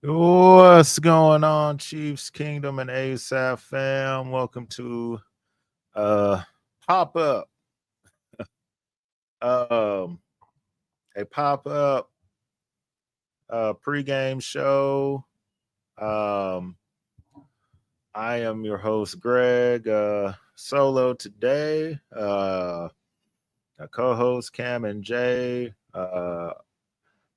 What's going on, Chiefs Kingdom and ASAP fam? Welcome to uh pop up um a pop up pregame show. Um I am your host Greg solo today. My co-host Cam and Jay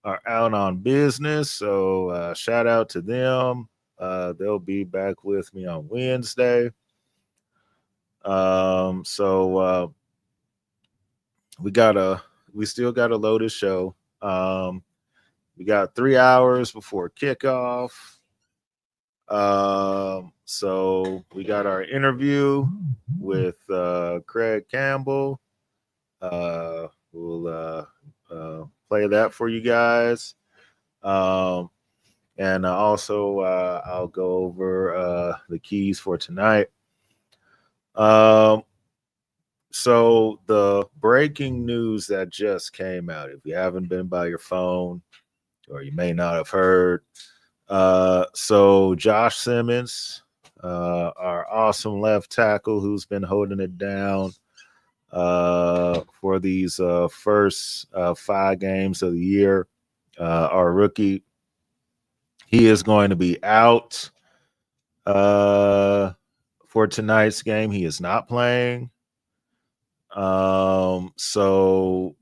are out on business, so shout out to them. They'll be back with me on Wednesday. So we gotta we still got a loaded show. Um, we got 3 hours before kickoff. So we got our interview with Craig Campbell. We'll play that for you guys. Um, and also I'll go over the keys for tonight. Um, So the breaking news that just came out, if you haven't been by your phone or you may not have heard, so Josh Simmons, our awesome left tackle who's been holding it down for these first 5 games of the year, our rookie, he is going to be out for tonight's game. He is not playing. So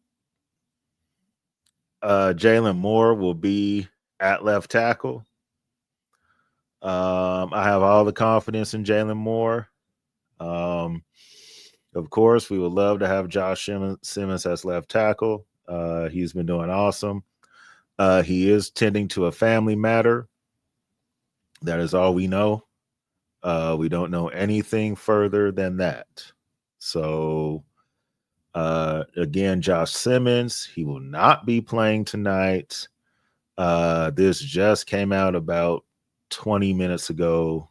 Jalen Moore will be at left tackle. I have all the confidence in Jalen Moore. Um, of course, we would love to have Josh Simmons as left tackle. He's been doing awesome. He is tending to a family matter. That is all we know. We don't know anything further than that. So, again, Josh Simmons, he will not be playing tonight. This just came out about 20 minutes ago.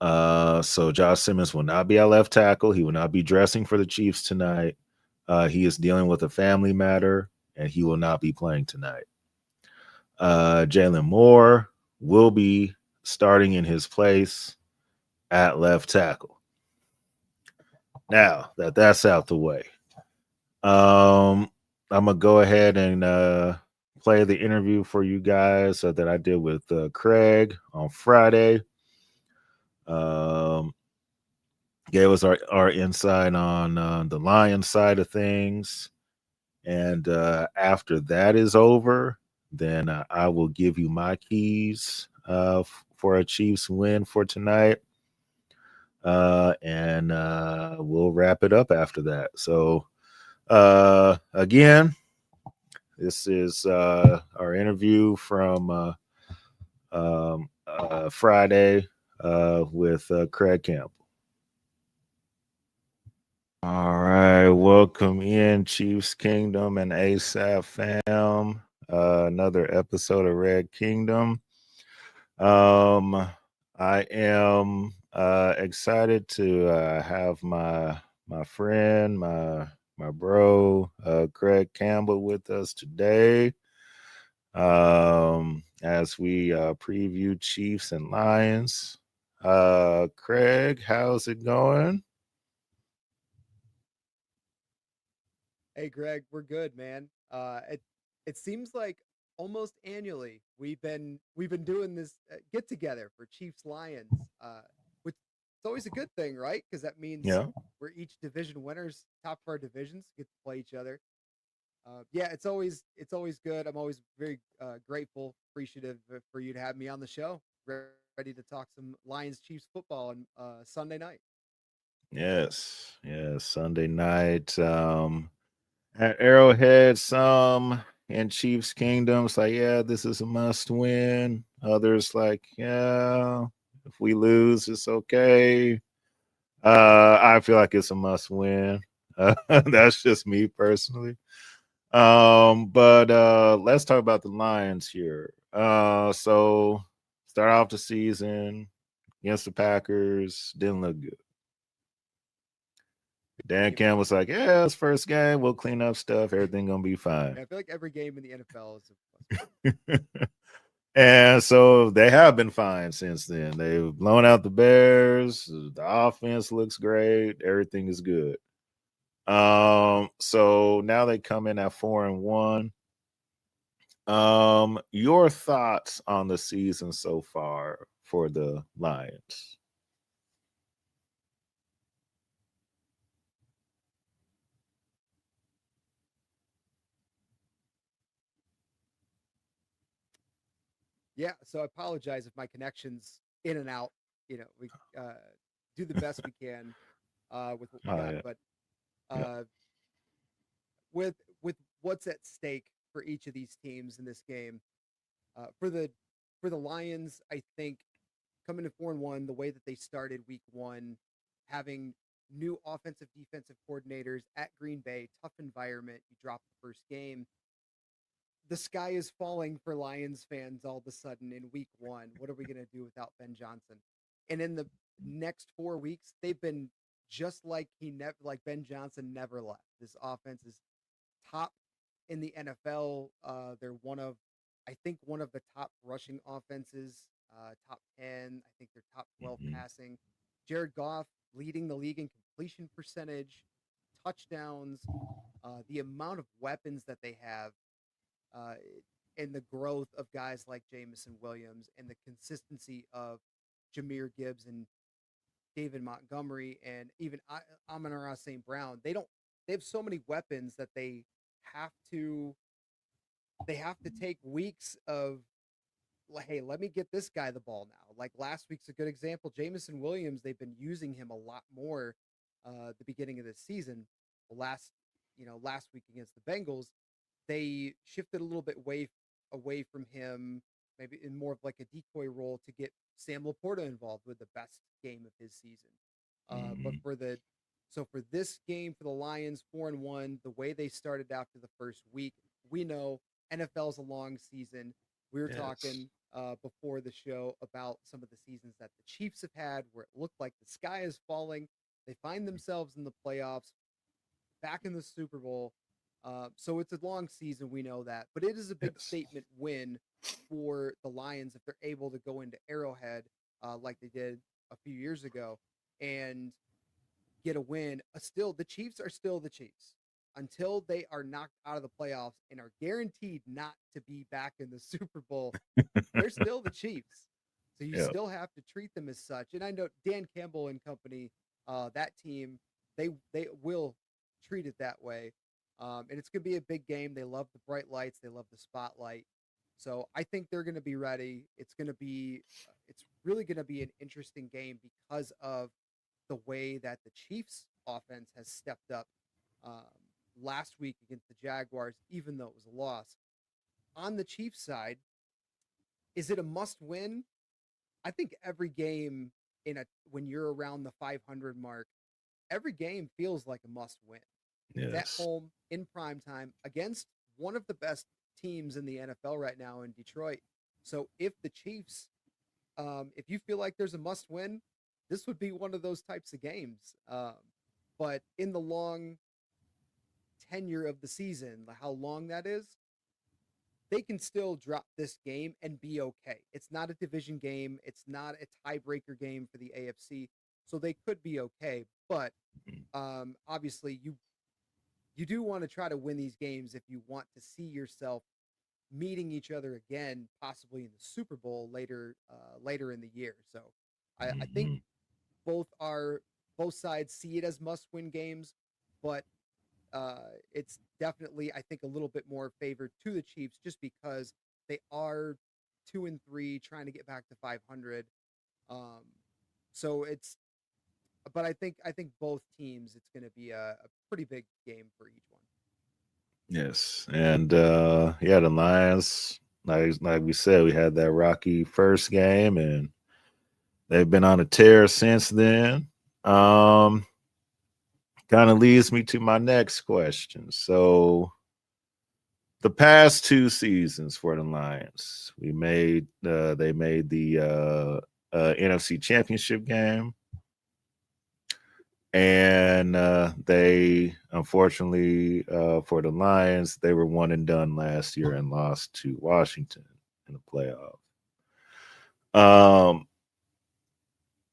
So Josh Simmons will not be at left tackle. He will not be dressing for the Chiefs tonight. He is dealing with a family matter, and he will not be playing tonight. Jalen Moore will be starting in his place at left tackle. Now that that's out the way, I'm gonna go ahead and play the interview for you guys that I did with Craig on Friday. Um, gave us our insight on the Lions side of things. And after that is over, then I will give you my keys for a Chiefs win for tonight. And we'll wrap it up after that. So, again, this is our interview from Friday with Craig Campbell. All right, welcome in Chiefs Kingdom and ASAP fam. Another episode of Red Kingdom. I am excited to have my friend, my bro, Craig Campbell with us today. As we preview Chiefs and Lions. Craig, how's it going? Hey Greg, we're good, man. It seems like almost annually we've been doing this get together for Chiefs Lions, which it's always a good thing, right? Because that means Yeah. we're each division winners, top of our divisions, get to play each other. Yeah, it's always good. I'm always very grateful, appreciative for you to have me on the show. Ready to talk some Lions Chiefs football on Sunday night. Yes. Yes. Sunday night. At Arrowhead, some in Chiefs Kingdoms like, yeah, this is a must win. Others like, yeah, if we lose, it's okay. I feel like it's a must win. That's just me personally. But let's talk about the Lions here. So start off the season against the Packers, didn't look good. Dan Yeah, Campbell was like, yeah, it's first game. We'll clean up stuff. Everything gonna be fine. I feel like every game in the NFL is a must win. And so they have been fine since then. They've blown out the Bears. The offense looks great. Everything is good. So now they come in at 4-1. Your thoughts on the season so far for the Lions? Yeah, so I apologize if my connection's in and out. We do the best we can with what we Oh got, yeah, but yeah. uh, with what's at stake for each of these teams in this game, for the Lions, I think coming to 4-1, the way that they started Week 1, having new offensive defensive coordinators at Green Bay, tough environment. You drop the first game, the sky is falling for Lions fans all of a sudden in Week 1. What are we going to do without Ben Johnson? And in the next 4 weeks, they've been just like like Ben Johnson never left. This offense is top in the NFL. They're I think, one of the top rushing offenses, top 10. I think they're top 12 Mhm. passing. Jared Goff leading the league in completion percentage, touchdowns, the amount of weapons that they have, uh, and the growth of guys like Jamison Williams and the consistency of Jameer Gibbs and David Montgomery and even Amon-Ra St. Brown. They have so many weapons that have to they have to take weeks of, like, hey, let me get this guy the ball now. Like last week's a good example. Jamison Williams, they've been using him a lot more the beginning of this season. Last week against the Bengals, they shifted a little bit away from him, maybe in more of like a decoy role to get Sam Laporta involved with the best game of his season. But Mhm. for this game for the Lions, 4-1, the way they started after the first week, we know NFL's a long season. We were Yes. talking before the show about some of the seasons that the Chiefs have had where it looked like the sky is falling. They find themselves in the playoffs, back in the Super Bowl. So it's a long season, we know that, but it is a big Yes. statement win for the Lions if they're able to go into Arrowhead like they did a few years ago and get a win. Still, the Chiefs are still the Chiefs until they are knocked out of the playoffs and are guaranteed not to be back in the Super Bowl. They're still the Chiefs. So you Yeah. still have to treat them as such. And I know Dan Campbell and company, that team, they will treat it that way. And it's going to be a big game. They love the bright lights. They love the spotlight. So I think they're going to be ready. It's really going to be an interesting game because of the way that the Chiefs offense has stepped up um, last week against the Jaguars, even though it was a loss. On the Chiefs side, is it a must win? I think every game in a when you're around the 500 mark, every game feels like a must win. It's at Yes. home in prime time against one of the best teams in the NFL right now in Detroit. So if the Chiefs, if you feel like there's a must win, this would be one of those types of games. But in the long tenure of the season, how long that is, they can still drop this game and be okay. It's not a division game. It's not a tiebreaker game for the AFC, so they could be okay. But obviously, you do want to try to win these games if you want to see yourself meeting each other again, possibly in the Super Bowl later in the year. So I think Mhm. both are both sides see it as must win games, but it's definitely, I think, a little bit more favored to the Chiefs just because they are 2-3, trying to get back to 500. Um, so but I think both teams, it's going to be a pretty big game for each one. Yes. And yeah, the Lions, like we said, we had that rocky first game and they've been on a tear since then. Um Kind of leads me to my next question. So the past two seasons for the Lions, they made the NFC Championship game, and they unfortunately for the Lions they were one and done last year and lost to Washington in the playoffs. Um,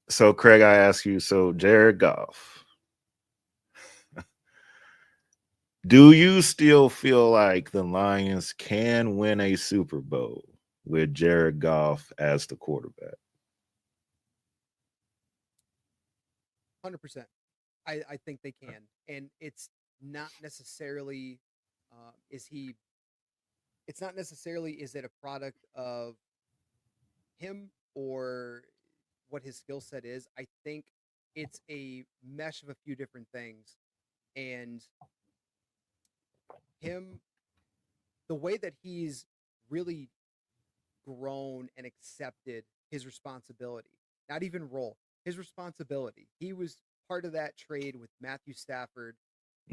so Craig, I ask you, so Jared Goff, do you still feel like the Lions can win a Super Bowl with Jared Goff as the quarterback? 100%. I think they can, and it's not necessarily is he. It's not necessarily is it a product of him or what his skill set is. I think it's a mesh of a few different things, and him the way that he's really grown and accepted his responsibility, not even role, his responsibility. He was part of that trade with Matthew Stafford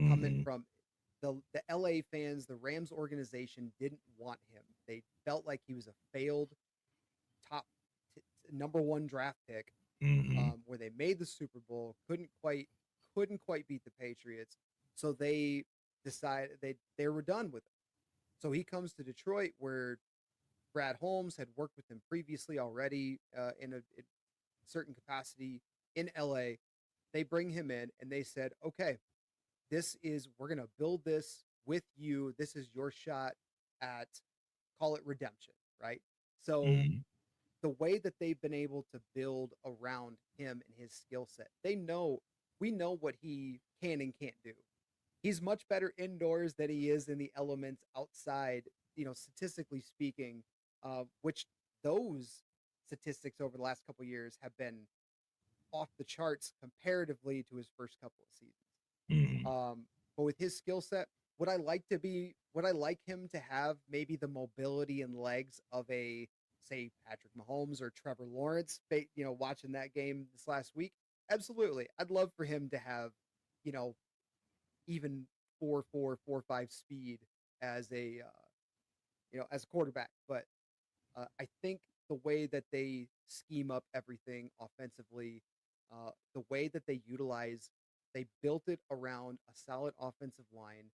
coming Mm-hmm. from the LA fans, the Rams organization didn't want him. They felt like he was a failed top number one draft pick, Mm-hmm. where they made the Super Bowl, couldn't quite beat the Patriots, so they decided they were done with him. So he comes to Detroit, where Brad Holmes had worked with him previously already in certain capacity in LA. They bring him in and they said, okay, we're going to build this with you. This is your shot at, call it redemption, right? So Mm-hmm. the way that they've been able to build around him and his skill set, we know what he can and can't do. He's much better indoors than he is in the elements outside, statistically speaking, which those statistics over the last couple of years have been off the charts comparatively to his first couple of seasons. Mm-hmm. But with his skill set, would I like him to have maybe the mobility and legs of a, say, Patrick Mahomes or Trevor Lawrence, watching that game this last week? Absolutely. I'd love for him to have, you know, even 4.4, 4.5 speed as as a quarterback. But I think the way that they scheme up everything offensively, the way that they built it around a solid offensive line.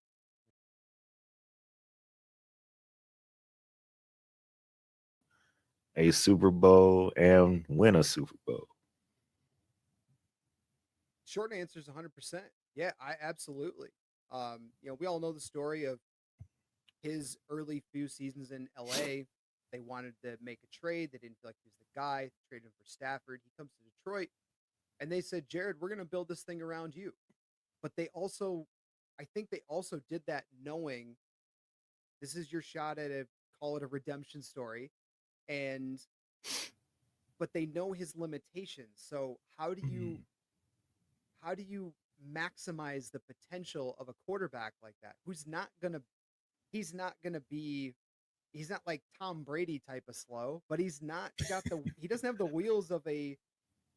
A Super Bowl and win a Super Bowl. Short answer is 100%. Yeah, I absolutely. We all know the story of his early few seasons in LA. They wanted to make a trade. They didn't feel like he was the guy. Traded him for Stafford. He comes to Detroit, and they said, Jared, we're going to build this thing around you. But I think they also did that knowing this is your shot at call it a redemption story. And, but they know his limitations. So Mm-hmm. how do you maximize the potential of a quarterback like that he's not going to be he's not like Tom Brady type of slow, but he doesn't have the wheels of a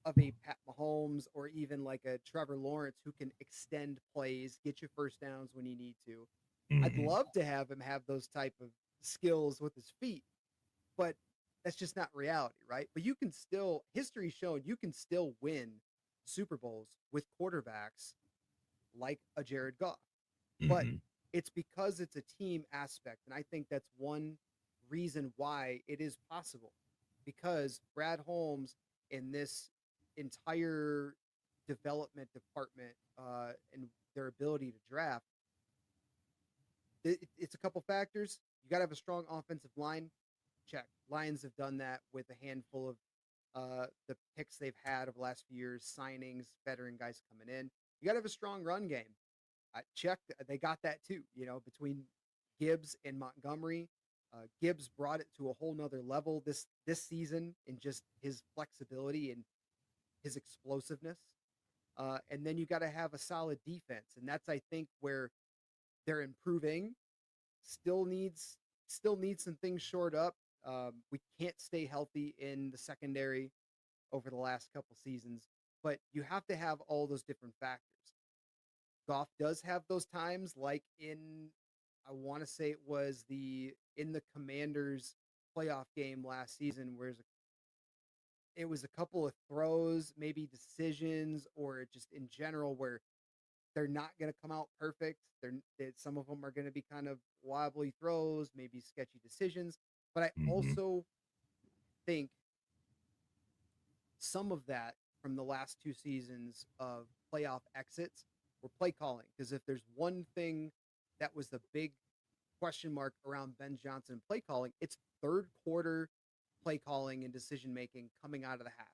Pat Mahomes or even like a Trevor Lawrence who can extend plays, get you first downs when you need to. I'd Mm-hmm. love to have him have those type of skills with his feet, but that's just not reality, right? But you can still history shown you can still win Super Bowls with quarterbacks like a Jared Goff. But Mm-hmm. it's because it's a team aspect, and I think that's one reason why it is possible. Because Brad Holmes in this entire development department and their ability to draft, it's a couple factors. You got to have a strong offensive line. Check. Lions have done that with a handful of the picks they've had over the last few years, signings, veteran guys coming in. You got to have a strong run game. I checked. They got that too. Between Gibbs and Montgomery, Gibbs brought it to a whole nother level this season in just his flexibility and his explosiveness. And then you got to have a solid defense, and that's I think where they're improving. Still needs still needs some things shored up. We can't stay healthy in the secondary over the last couple seasons, but you have to have all those different factors. Goff does have those times, like I want to say it was in the Commanders playoff game last season, where it was a couple of throws, maybe decisions, or just in general, where they're not going to come out perfect. Some of them are going to be kind of wobbly throws, maybe sketchy decisions. But I Mm-hmm. also think some of that from the last two seasons of playoff exits were play calling. Because if there's one thing that was the big question mark around Ben Johnson play calling, it's third quarter play calling and decision making coming out of the half.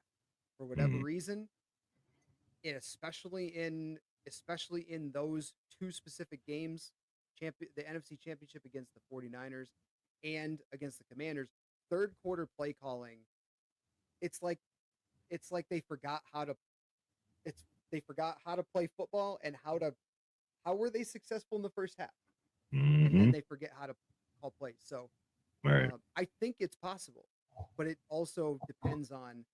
For whatever Mm-hmm. reason, and especially in those two specific games, the NFC Championship against the 49ers and against the Commanders, third quarter play calling, it's like it's like it's they forgot how to play football and how were they successful in the first half, and Mm-hmm. then they forget how to call plays. So Right. I think it's possible, but it also depends on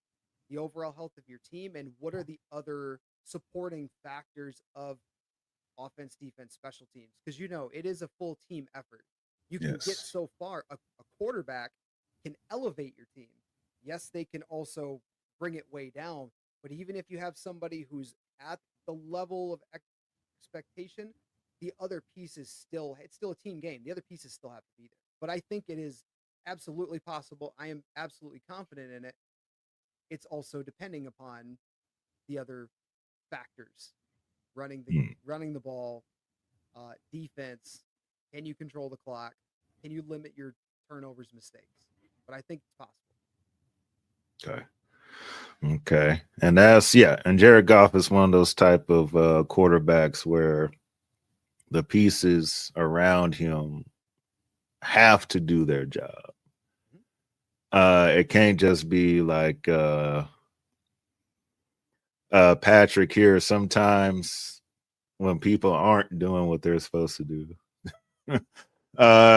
the overall health of your team and what are the other supporting factors of offense, defense, special teams. Because it is a full team effort. You can get Yes. so far. A quarterback can elevate your team. Yes, they can also bring it way down. But even if you have somebody who's at the level of expectation, the other pieces it's still a team game. The other pieces still have to be there. But I think it is absolutely possible. I am absolutely confident in it. It's also depending upon the other factors, Mm. running the ball, defense. Can you control the clock? Can you limit your turnovers, mistakes? But I think it's possible. Okay. Okay. And that's yeah. And Jared Goff is one of those type of quarterbacks where the pieces around him have to do their job. Mhm. It can't just be like Patrick here. Sometimes when people aren't doing what they're supposed to do,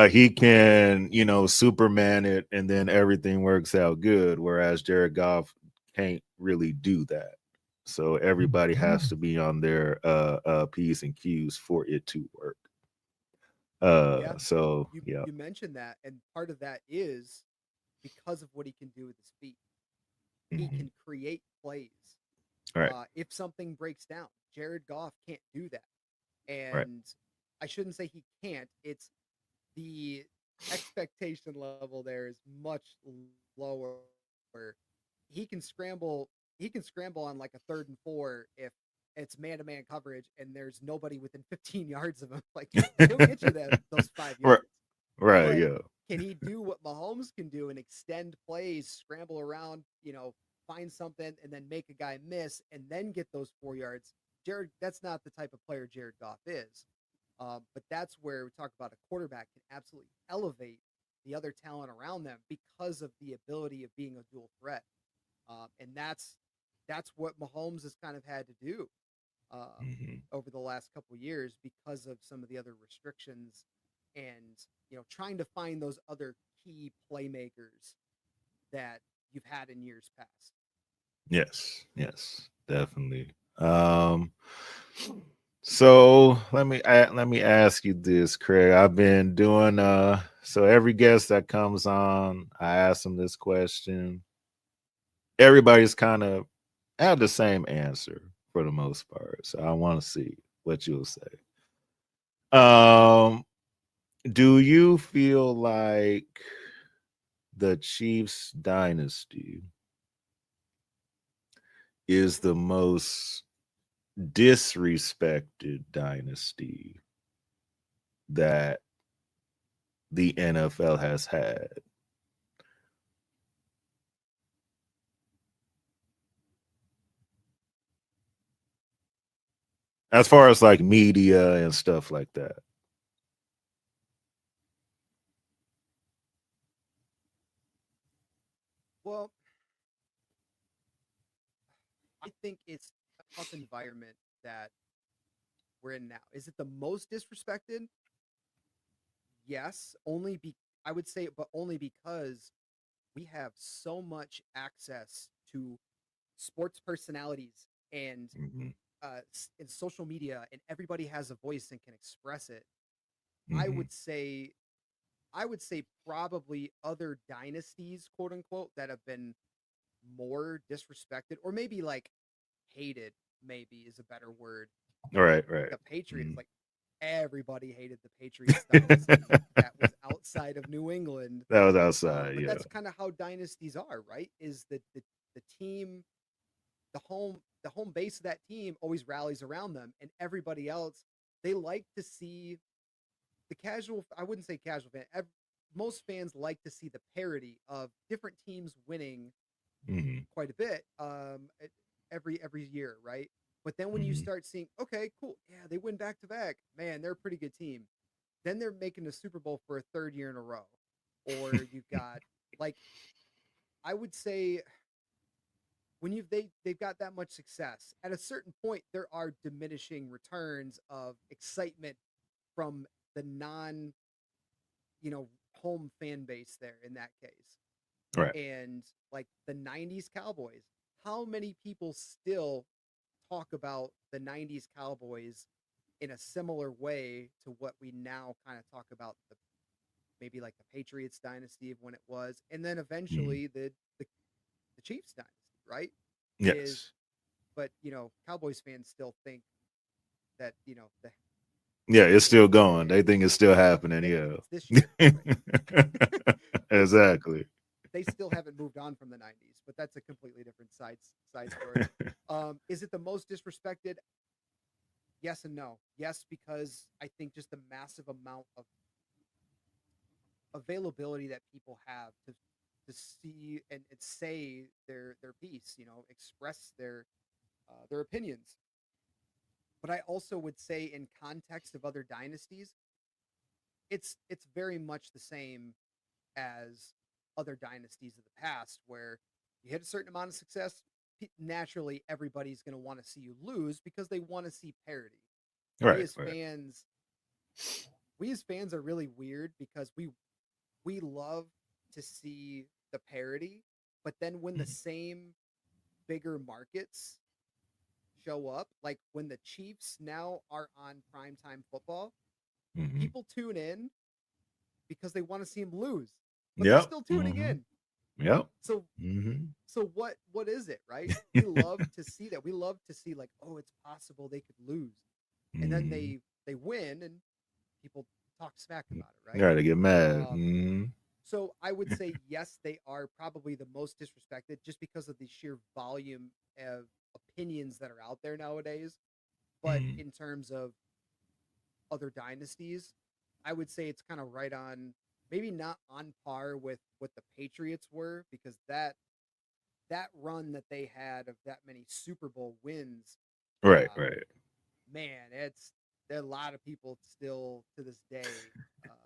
he can, Superman it and then everything works out good. Whereas Jared Goff can't really do that. So everybody has to be on their P's and Q's for it to work. Yeah, So you yeah. you mentioned that, and part of that is because of what he can do with his feet. He Hmm. can create plays. Right. If something breaks down, Jared Goff can't do that, Right. and I shouldn't say he can't. It's the expectation level there is much lower. He can scramble. He can scramble on like a 3rd and 4 if it's man-to-man coverage and there's nobody within 15 yards of him. Like he'll get you those five Right. yards. Right. But Yeah. can he do what Mahomes can do and extend plays, scramble around, find something and then make a guy miss and then get those 4 yards? That's not the type of player Jared Goff is. But that's where we talk about a quarterback can absolutely elevate the other talent around them because of the ability of being a dual threat. And that's what Mahomes has kind of had to do Hmm. over the last couple of years because of some of the other restrictions and trying to find those other key playmakers that you've had in years past. Yes. Yes. Definitely. So let me ask you this, Craig. I've been doing so every guest that comes on, I ask them this question. Everybody's kind of have the same answer for the most part. So I want to see what you'll say. Um, do you feel like the Chiefs dynasty is the most disrespected dynasty that the NFL has had? As far as like media and stuff like that. Well, I think it's a tough environment that we're in now. Is it the most disrespected? Yes, I would say, but only because we have so much access to sports personalities and Hmm. in social media, and everybody has a voice and can express it. I Hmm. would say, I would say probably other dynasties, quote unquote, that have been more disrespected, or maybe like hated. Maybe is a better word. Right, Like right. the Patriots, Mhm. like everybody hated the Patriots dynasty that was out outside of New England. That was outside. But Yeah. that's kind of how dynasties are, right? Is that the team, the home base of that team always rallies around them, and everybody else, they like to see the casual. I wouldn't say casual fan. Most fans like to see the parity of different teams winning Hmm. quite a bit every year, right? But then when you Hmm. start seeing, okay, cool, yeah, they win back to back, man, they're a pretty good team. Then they're making the Super Bowl for a third year in a row, or you've got like I would say when they've got that much success, at a certain point there are diminishing returns of excitement from the non you know home fan base there in that case. Right. And like the 90s Cowboys, how many people still talk about the 90s Cowboys in a similar way to what we now kind of talk about the maybe like the Patriots dynasty of when it was, and then Hmm. eventually the Chiefs dynasty, right? Is Yes. but Cowboys fans still think that the Yeah, Super it's Bowl still is going. They there. think it's still happening. It's this year, right? It's Exactly. they still haven't moved on from the 90s, but that's a completely different side story. Is it the most disrespected? Yes and no. Yes, because I think just the massive amount of availability that people have to see and say their piece, express their opinions. But I also would say in context of other dynasties, it's very much the same as other dynasties of the past where you hit a certain amount of success, naturally everybody's going to want to see you lose because they want to see parity. We Right. as Right. fans, we as fans are really weird because we love to see the parity, but then when the same bigger markets show up, like when the Chiefs now are on primetime football, Hmm. people tune in because they want to see them lose, but they're Yep. still tuning Hmm. in. Yep. So Hmm. what is it, right? We love to see that. We love to see like, oh, it's possible they could lose. And then Hmm. they win and people talk smack about it, right? Yeah, they get mad. Um so I would say yes, they are probably the most disrespected just because of the sheer volume of opinions that are out there nowadays. But Hmm. in terms of other dynasties, I would say it's kind of right on, maybe not on par with what the Patriots were, because that run that they had of that many Super Bowl wins, Right. um, Right. man, there are a lot of people still to this day have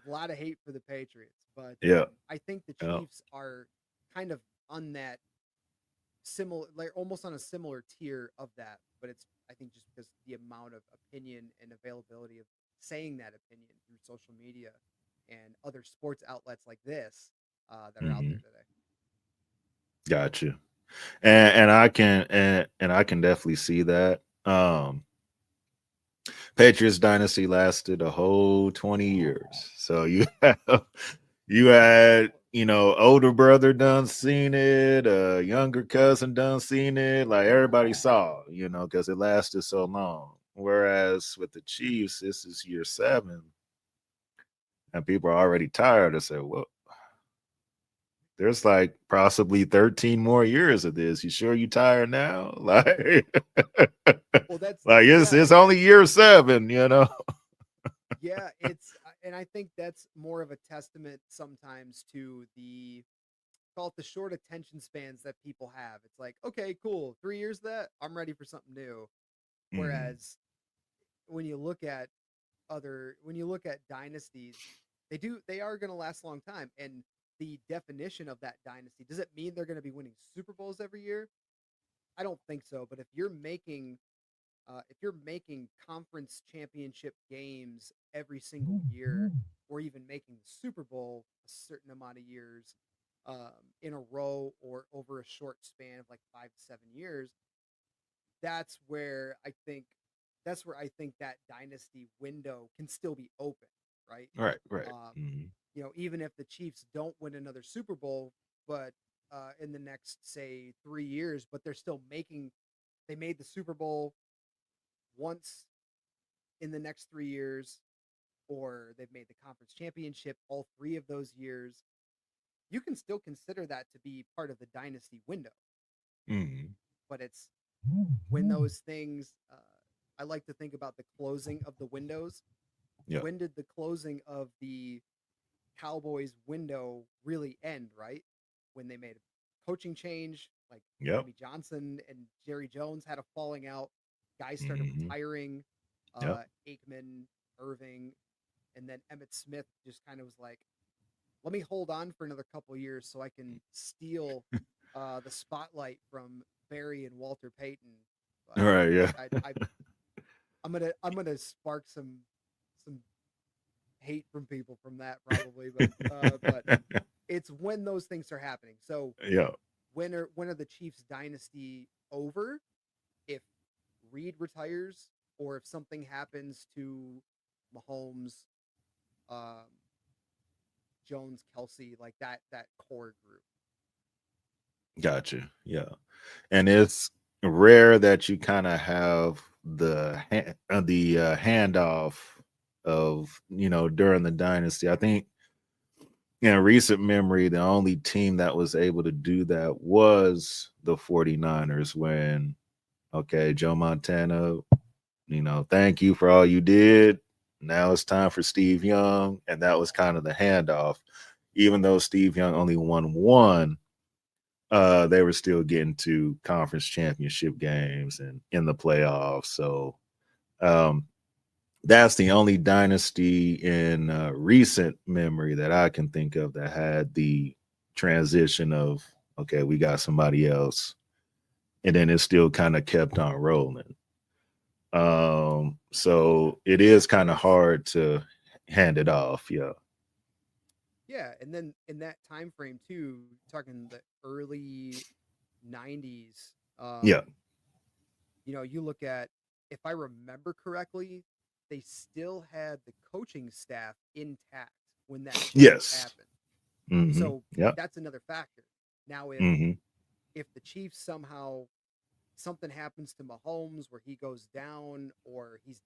a lot of hate for the Patriots, but Yeah. I think the Yeah. Chiefs are kind of on that similar, like almost on a similar tier of that. But it's I think just because the amount of opinion and availability of saying that opinion through social media and other sports outlets like this that are out there Hmm. today. Got you. And I can definitely see that. Patriots dynasty lasted a whole 20 years. So you had, older brother done seen it, younger cousin done seen it, like everybody saw, because it lasted so long. Whereas with the Chiefs, this is year 7, and people are already tired. Of say, well, there's like possibly 13 more years of this. You sure you tired now? Like, Well, that's like it's yeah, it's only year 7. yeah. It's and I think that's more of a testament sometimes to the call it the short attention spans that people have. It's like, okay, cool, 3 years of that, I'm ready for something new. Mhm. Whereas when you look at when you look at dynasties, they are going to last a long time. And the definition of that dynasty, does it mean they're going to be winning Super Bowls every year? I don't think so. But if you're making conference championship games every single year, or even making the Super Bowl a certain amount of years in a row or over a short span of like 5 to 7 years, that's where I think that dynasty window can still be open, right? Right, right. Um, Mhm. Even if the Chiefs don't win another Super Bowl, but in the next say 3 years, but they made the Super Bowl once in the next 3 years, or they've made the conference championship all 3 of those years, you can still consider that to be part of the dynasty window. Mhm. But it's when those things, I like to think about the closing of the windows. Yeah. When did the closing of the Cowboys window really end, right? When they made a coaching change, like Yep. Jimmy Johnson and Jerry Jones had a falling out. Guys started Mhm. retiring. Yep. Aikman, Irving, and then Emmett Smith just kind of was like, let me hold on for another couple years so I can steal the spotlight from Barry and Walter Payton. All But right. Yeah. I'm gonna spark some hate from people from that probably, but it's when those things are happening. So Yeah. when are the Chiefs dynasty over? If Reed retires or if something happens to Mahomes, um, Jones, Kelsey, like that core group. Gotcha. Yeah. And it's rare that you kind of have the handoff of during the dynasty. I think in recent memory, the only team that was able to do that was the 49ers when, okay, Joe Montana, thank you for all you did. Now it's time for Steve Young. And that was kind of the handoff. Even though Steve Young only won one, they were still getting to conference championship games and in the playoffs. So um, that's the only dynasty in recent memory that I can think of that had the transition of, okay, we got somebody else. And then it still kind of kept on rolling. So it Yeah, is kind of hard to hand it off. Yeah. yeah, and then in that time frame too, talking the early '90s. Yeah. You look at, if I remember correctly, they still had the coaching staff intact when that change Yes. happened. Mm-hmm. So Yeah. that's another factor. Now, if Mm-hmm. if the Chiefs somehow something happens to Mahomes where he goes down or he's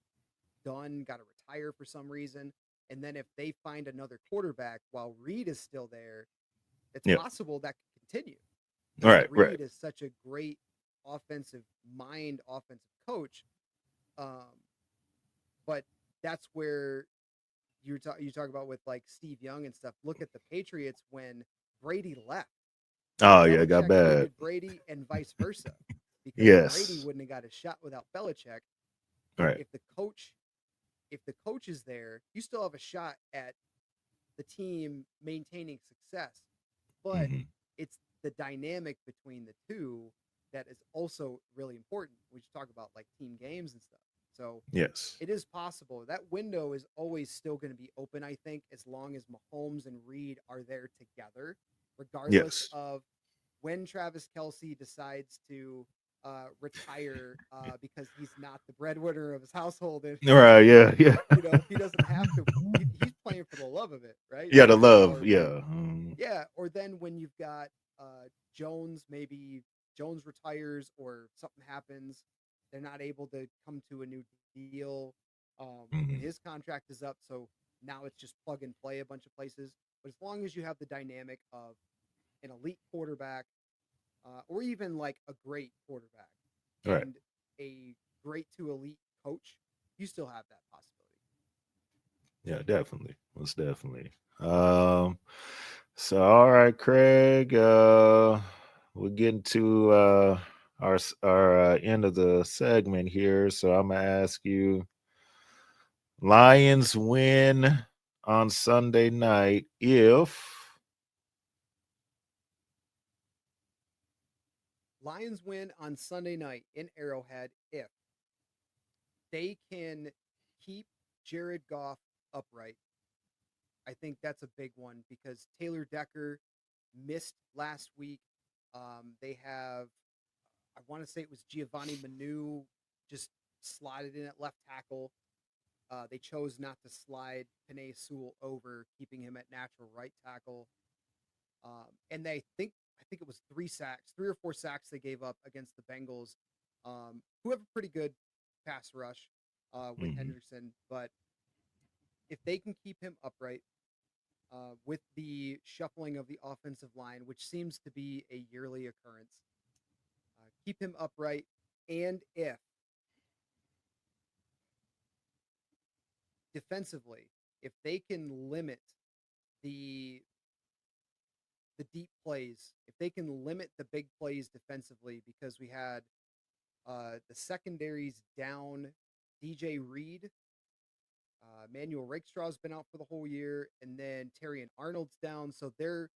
done, got to retire for some reason, and then if they find another quarterback while Reed is still there, it's Yeah. possible that could continue because Right. Right. Reed is such a great offensive mind, offensive coach. Um, but that's where you talk about with like Steve Young and stuff. Look at the Patriots when Brady left. Oh yeah, it got Belichick bad. needed Brady and vice versa because Brady Yes. wouldn't have got a shot without Belichick. And Right. if the coach is there, you still have a shot at the team maintaining success. But Hmm. it's the dynamic between the two that is also really important. We should talk about like team games and stuff. So Yes. it is possible that window is always still going to be open. I think as long as Mahomes and Reed are there together, regardless Yes. of when Travis Kelsey decides to retire because he's not the breadwinner of his household All right. anymore. Yeah. Yeah. He doesn't have to. He's playing for the love of it, right? Yeah. The love. Or Yeah. yeah, or then when you've got Jones, maybe Jones retires or something happens, they're not able to come to a new deal, and his Hmm. contract is up. So now it's just plug and play a bunch of places. But as long as you have the dynamic of an elite quarterback, or even like a great quarterback All right. and a great to elite coach, you still have that possibility. Yeah. Definitely. Most definitely. So all right, Craig. We're getting to our end of the segment here. So I'm gonna ask you: Lions win on Sunday night if Lions win on Sunday night in Arrowhead if they can keep Jared Goff upright. I think that's a big one because Taylor Decker missed last week. They have, I want to say it was Giovanni Manu just slotted in at left tackle. They chose not to slide Panay Sewell over, keeping him at natural right tackle. And I think it was 3 sacks, 3 or 4 sacks they gave up against the Bengals, who have a pretty good pass rush with Mhm. Henderson. But if they can keep him upright with the shuffling of the offensive line, which seems to be a yearly occurrence, keep him upright, and if defensively, if they can limit the deep plays, if they can limit the big plays defensively, because we had the secondaries down DJ Reed, Manuel Rakestraw's been out for the whole year, and then Terry and Arnold's down. So they're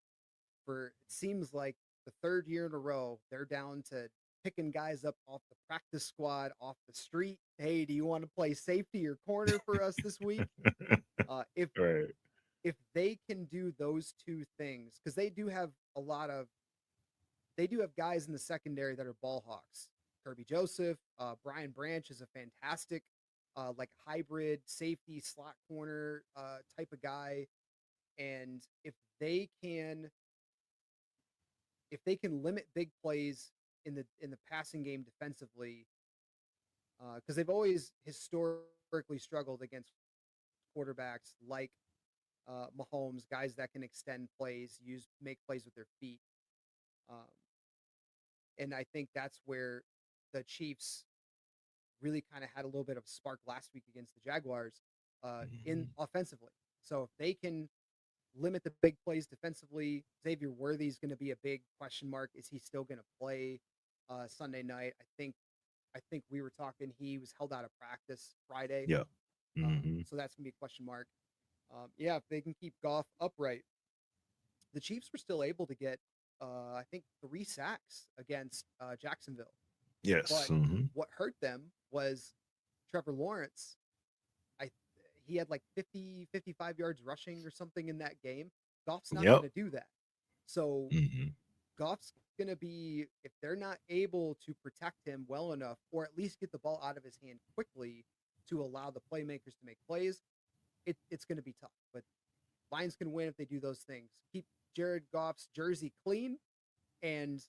for it seems like the third year in a row, they're down to picking guys up off the practice squad, off the street. Hey, do you want to play safety or corner for us this week? If Right. if they can do those two things, because they do have guys in the secondary that are ball hawks. Kirby Joseph, Brian Branch is a fantastic, like hybrid safety slot corner type of guy, and they can if they can limit big plays in the passing game defensively, because they've always historically struggled against quarterbacks like Mahomes, guys that can extend plays, make plays with their feet. Um, and I think that's where the Chiefs really kind of had a little bit of spark last week against the Jaguars in Mhm. offensively. So if they can limit the big plays defensively, Xavier Worthy is going to be a big question mark. Is he still going to play Sunday night? I think we were talking he was held out of practice Friday, Yeah. Hmm. so that's going to be a question mark. Yeah, if they can keep Goff upright, the Chiefs were still able to get, I think, 3 sacks against Jacksonville. Yes. But Hmm. what hurt them was Trevor Lawrence. I He had like 50, 55 yards rushing or something in that game. Goff's not going Yep. to do that. So Hmm. Goff's going to be, if they're not able to protect him well enough, or at least get the ball out of his hand quickly to allow the playmakers to make plays, it's going to be tough. But Lions can win if they do those things. Keep Jared Goff's jersey clean and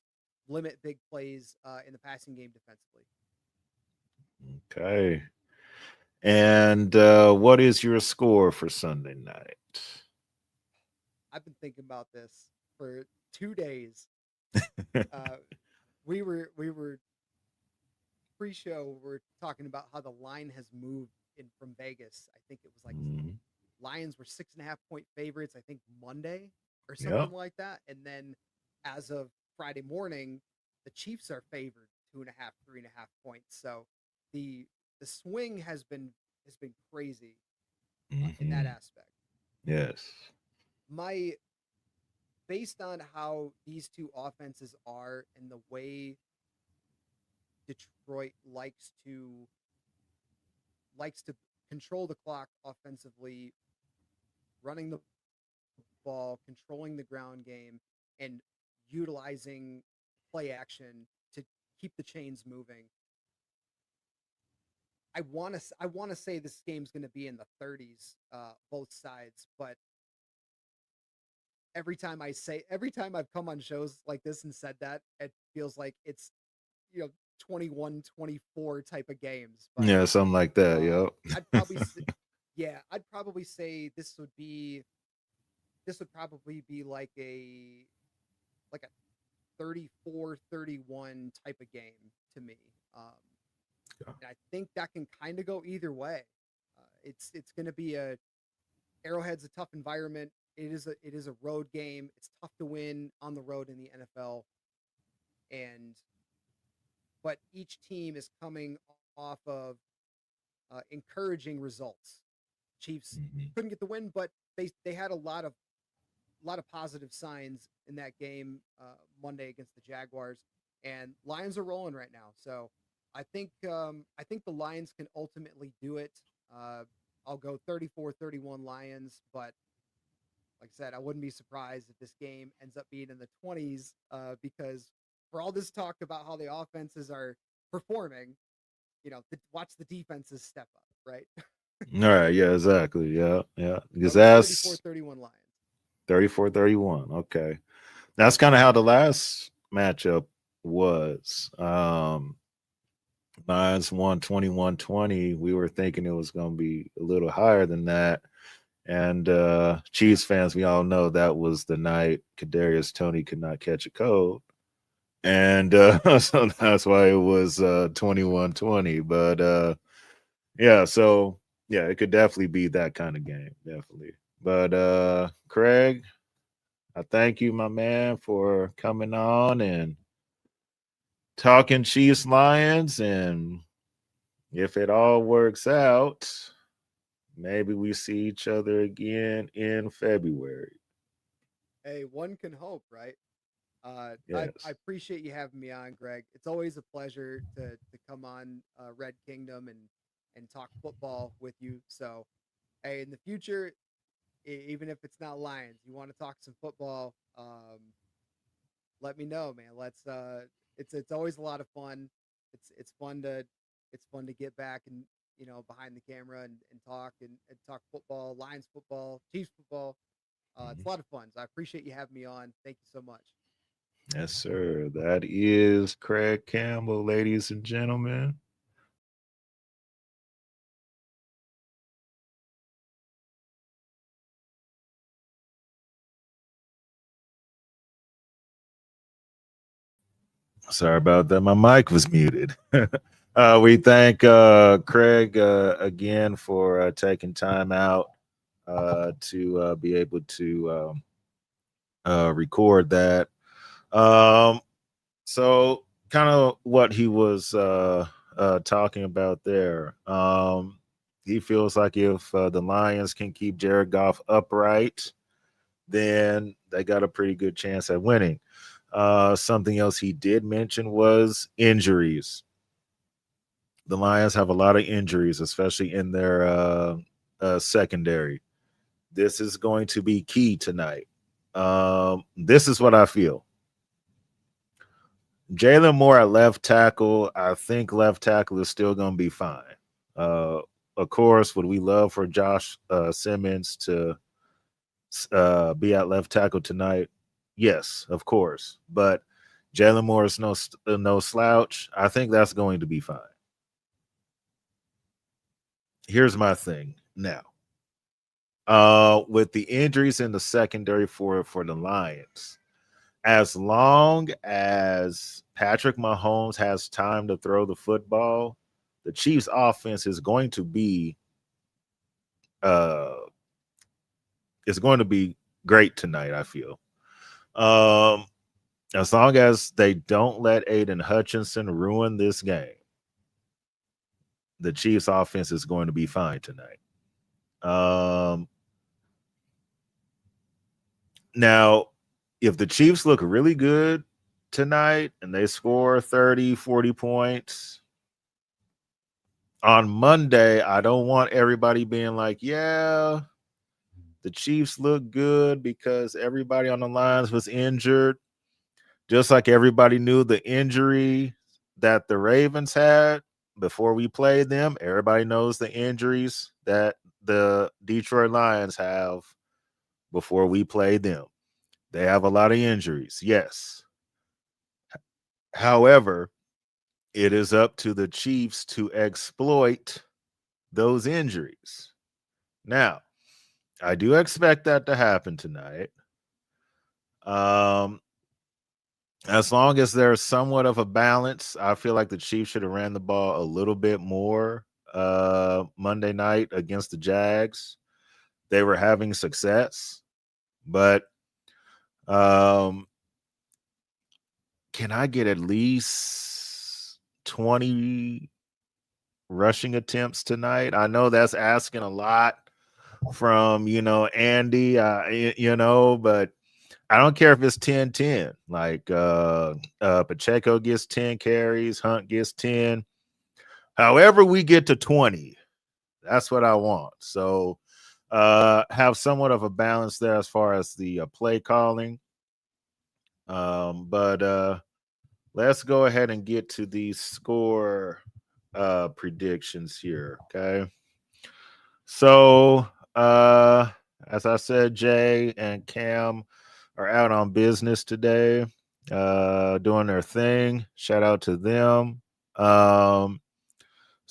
limit big plays in the passing game defensively. Okay. And what is your score for Sunday night? I've been thinking about this for 2 days. Uh, we were pre-show. We're talking about how the line has moved in from Vegas. I think it was like Mhm. Lions were 6.5 point favorites. I think Monday or Yeah. something like that. And then as of Friday morning, the Chiefs are favored 2.5, 3.5 points. So the the swing has been crazy in that Hmm. aspect. Yes. My Based on how these two offenses are and the way Detroit likes to control the clock offensively, running the ball, controlling the ground game, and utilizing play action to keep the chains moving. I want to say this game's going to be in the 30s, both sides, but every time I've come on shows like this and said that, it feels like it's, 21-24 type of games. But Yeah, something like that. I'd Yep. probably say, yeah, I'd probably say this would probably be like a 34-31 type of game to me. Um, and I think that can kind of go either way. It's going to be Arrowhead's a tough environment. It is a road game. It's tough to win on the road in the NFL, and but each team is coming off of encouraging results. Chiefs Mhm. couldn't get the win, but they had a lot of positive signs in that game Monday against the Jaguars, and Lions are rolling right now. So I think the Lions can ultimately do it. Uh, I'll go 34-31 Lions, but like I said, I wouldn't be surprised if this game ends up being in the 20s because for all this talk about how the offenses are performing, watch the defenses step up, right? All right. Yeah, exactly. Yeah. Yeah. I'll Because go thirty-four that's thirty-one Lions. 34-31. Okay. That's kind of how the last matchup was. Lions won 21-20. We were thinking it was going to be a little higher than that. And Chiefs fans, we all know that was the night Kadarius Toney could not catch a cold. And so that's why it was 21-20. But yeah, so yeah, it could definitely be that kind of game. Definitely. But Craig, I thank you, my man, for coming on and talking Chiefs Lions. And if it all works out, maybe we see each other again in February. Hey, one can hope, right? I Yes. appreciate you having me on, Greg. It's always a pleasure to come on Red Kingdom and talk football with you. So, hey, in the future, even if it's not Lions, you want to talk some football, let me know, man. Let's it's always a lot of fun. It's fun to get back and behind the camera and talk football, Lions football, Chiefs football. It's Mhm. a lot of fun. So I appreciate you having me on. Thank you so much. Yes, sir. That is Craig Campbell, ladies and gentlemen. Sorry about that. My mic was muted. We thank Craig again for taking time out to be able to record that. Um, so, kind of what he was talking about there. He feels like if the Lions can keep Jared Goff upright, then they got a pretty good chance at winning. Something else he did mention was injuries. The Lions have a lot of injuries, especially in their secondary. This is going to be key tonight. This is what I feel. Jalen Moore at left tackle. I think left tackle is still going to be fine. Uh, of course, would we love for Josh Simmons to be at left tackle tonight? Yes, of course. But Jalen Moore is no slouch. I think that's going to be fine. Here's my thing now. With the injuries in the secondary for the Lions, as long as Patrick Mahomes has time to throw the football, the Chiefs offense uh is going to be great tonight, I feel. Um as long as they don't let Aiden Hutchinson ruin this game, the Chiefs offense is going to be fine tonight. Um Now, if the Chiefs look really good tonight and they score 30, 40 points on Monday, I don't want everybody being like, yeah, the Chiefs look good because everybody on the lines was injured. Just like everybody knew the injury that the Ravens had before we played them, everybody knows the injuries that the Detroit Lions have before we played them. They have a lot of injuries, yes. However, it is up to the Chiefs to exploit those injuries. Now, I do expect that to happen tonight. Um, as long as there's somewhat of a balance, I feel like the Chiefs should have ran the ball a little bit more Monday night against the Jags. They were having success, but um, can I get at least 20 rushing attempts tonight? I know that's asking a lot from, Andy, but I don't care if it's 10-10. Like Pacheco gets 10 carries, Hunt gets 10. However, we get to 20, that's what I want. So have somewhat of a balance there as far as the play calling. But let's go ahead and get to the score predictions here. Okay. So, as I said, Jay and Cam are out on business today, doing their thing. Shout out to them.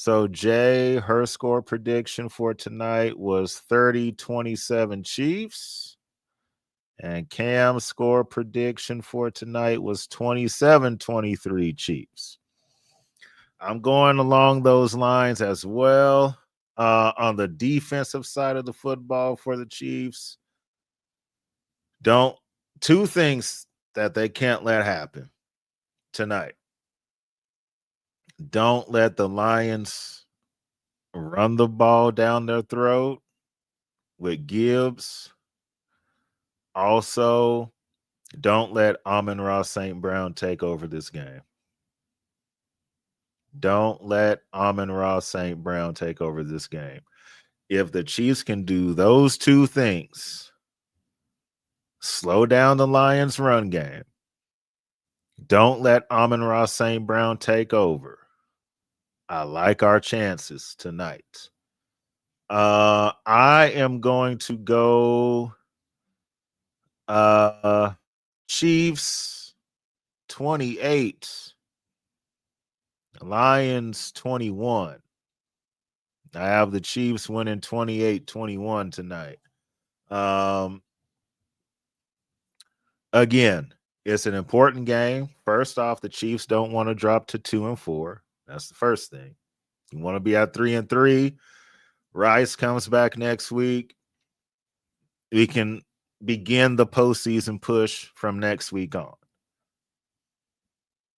So Jay, her score prediction for tonight was 30-27 Chiefs. And Cam's score prediction for tonight was 27-23 Chiefs. I'm going along those lines as well. On the defensive side of the football for the Chiefs, two things that they can't let happen tonight. Don't let the Lions run the ball down their throat with Gibbs. Also, don't let Amon-Ra St. Brown take over this game. Don't let Amon-Ra St. Brown take over this game. If the Chiefs can do those two things, slow down the Lions' run game, don't let Amon-Ra St. Brown take over, I like our chances tonight. I am going to go Chiefs 28, Lions 21. I have the Chiefs winning 28-21 tonight. Again, it's an important game. First off, the Chiefs don't want to drop to 2-4. That's the first thing. You want to be at 3-3. Rice comes back next week. We can begin the postseason push from next week on.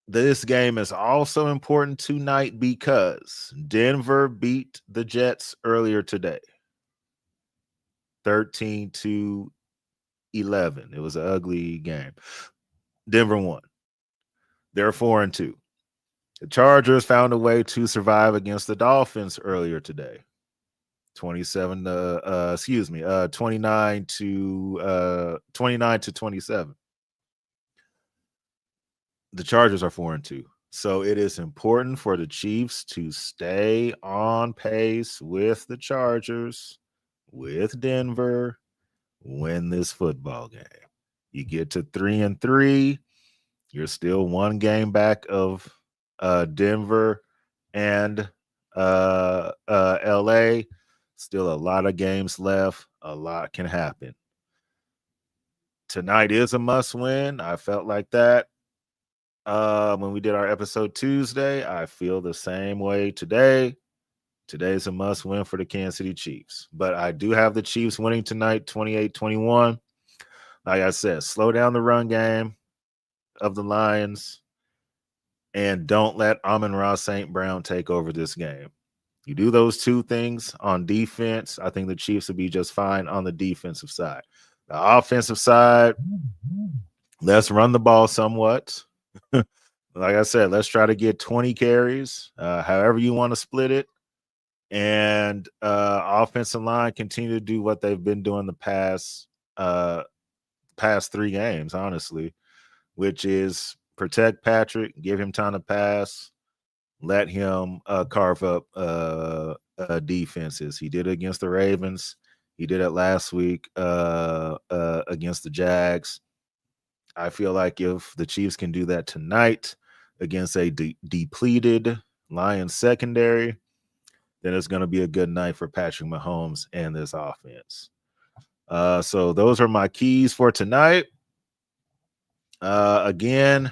This game is also important tonight because Denver beat the Jets earlier today, 13-11. It was an ugly game. Denver won. They're 4-2. The Chargers found a way to survive against the Dolphins earlier today, 29-27. The Chargers are 4-2. So it is important for the Chiefs to stay on pace with the Chargers, with Denver, win this football game. You get to 3-3. You're still one game back of Denver and LA. Still a lot of games left. A lot can happen. Tonight is a must win. I felt like that when we did our episode Tuesday. I feel the same way today. Today's a must win for the Kansas City Chiefs. But I do have the Chiefs winning tonight 28-21. Like I said, slow down the run game of the Lions and don't let Amon-Ra St. Brown take over this game. You do those two things on defense, I think the Chiefs will be just fine on the defensive side. The offensive side, let's run the ball somewhat. Like I said, let's try to get 20 carries, however you want to split it. And offensive line continue to do what they've been doing the past 3 games, honestly, which is protect Patrick, give him time to pass, let him carve up defenses. He did it against the Ravens. He did it last week against the Jags. I feel like if the Chiefs can do that tonight against a depleted Lions secondary, then it's going to be a good night for Patrick Mahomes and this offense. So those are my keys for tonight. Again,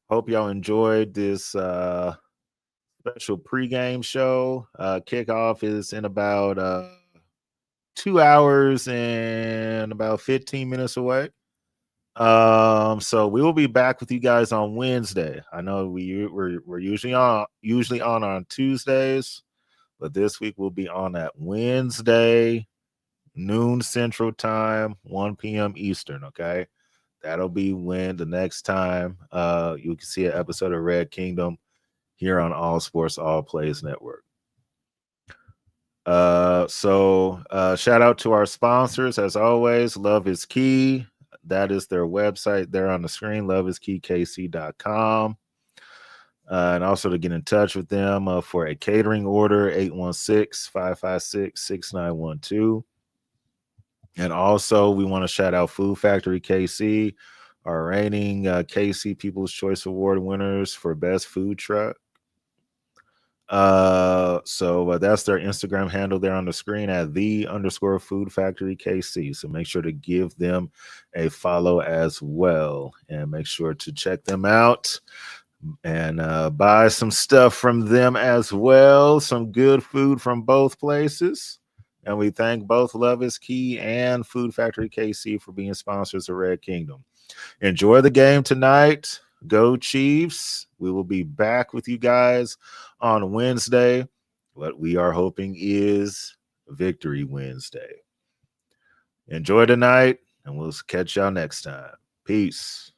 hope y'all enjoyed this special pregame show. Kickoff is in about 2 hours and about 15 minutes away. So we will be back with you guys on Wednesday. I know we're usually on Tuesdays, but this week we'll be on that Wednesday, noon Central Time, 1 p.m. Eastern. Okay, that'll be when the next time you can see an episode of Red Kingdom here on All Sports All Plays Network. So shout out to our sponsors as always. Love is Key. That is their website there on the screen, loveiskeykc.com. And also to get in touch with them for a catering order, 816-556-6912. And also we want to shout out Food Factory KC, our reigning KC People's Choice Award winners for Best Food Truck. So that's their Instagram handle there on the screen at _Food Factory KC. So make sure to give them a follow as well, and make sure to check them out and buy some stuff from them as well. Some good food from both places. And we thank both Love is Key and Food Factory KC for being sponsors of Red Kingdom. Enjoy the game tonight. Go Chiefs. We will be back with you guys on Wednesday. What we are hoping is Victory Wednesday. Enjoy tonight, and we'll catch y'all next time. Peace.